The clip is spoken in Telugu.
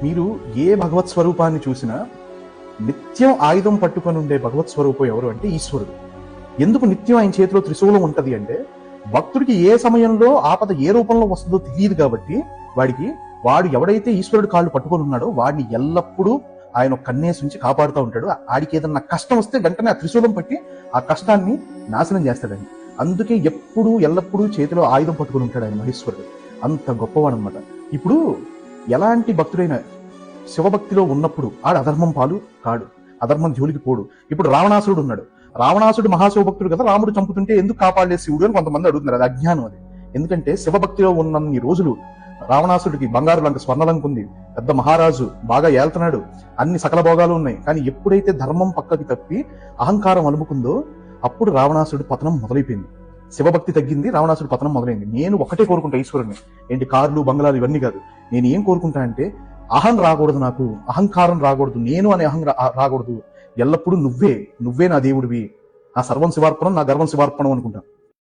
మీరు ఏ భగవత్ స్వరూపాన్ని చూసినా నిత్యం ఆయుధం పట్టుకొని ఉండే భగవత్ స్వరూపం ఎవరు అంటే ఈశ్వరుడు. ఎందుకు నిత్యం ఆయన చేతిలో త్రిశూలం ఉంటది అంటే, భక్తుడికి ఏ సమయంలో ఆపద ఏ రూపంలో వస్తుందో తెలియదు కాబట్టి వాడు ఎవడైతే ఈశ్వరుడు కాళ్ళు పట్టుకొని ఉన్నాడో వాడిని ఎల్లప్పుడూ ఆయన కన్నేసి ఉంచి కాపాడుతూ ఉంటాడు. ఆడికి ఏదన్నా కష్టం వస్తే వెంటనే ఆ త్రిశూలం పట్టి ఆ కష్టాన్ని నాశనం చేస్తాడని. అందుకే ఎల్లప్పుడూ చేతిలో ఆయుధం పట్టుకొని ఉంటాడు ఆయన మహేశ్వరుడు. అంత గొప్పవాడు అనమాట. ఇప్పుడు ఎలాంటి భక్తుడైనా శివభక్తిలో ఉన్నప్పుడు ఆడు అధర్మం పాలు కాడు, అధర్మం జోలికి పోడు. ఇప్పుడు రావణాసురుడు ఉన్నాడు. రావణాసుడు మహాశివభక్తుడు కదా, రాముడు చంపుతుంటే ఎందుకు కాపాడలేదు శివుడు అని కొంతమంది అడుగుతున్నారు. అది అజ్ఞానం. అది ఎందుకంటే శివభక్తిలో ఉన్నన్ని రోజులు రావణాసుడికి బంగారు లంక, స్వర్ణలంక ఉంది, పెద్ద మహారాజు, బాగా ఏళ్తున్నాడు, అన్ని సకల భోగాలు ఉన్నాయి. కానీ ఎప్పుడైతే ధర్మం పక్కకి తప్పి అహంకారం అలుముకుందో అప్పుడు రావణాసుడు పతనం మొదలైపోయింది. శివభక్తి తగ్గింది, రావణాసుడు పతనం మొదలైంది. నేను ఒకటే కోరుకుంటా ఈశ్వరుని, ఏంటి కార్లు బంగ్లాలు ఇవన్నీ కాదు. నేను ఏం కోరుకుంటా అంటే అహం రాకూడదు, నాకు అహంకారం రాకూడదు, నేను అనే అహం రాకూడదు. ఎల్లప్పుడూ నువ్వే నా దేవుడివి, నా సర్వం శివార్పణం, నా గర్వం శివార్పణం అనుకుంటా.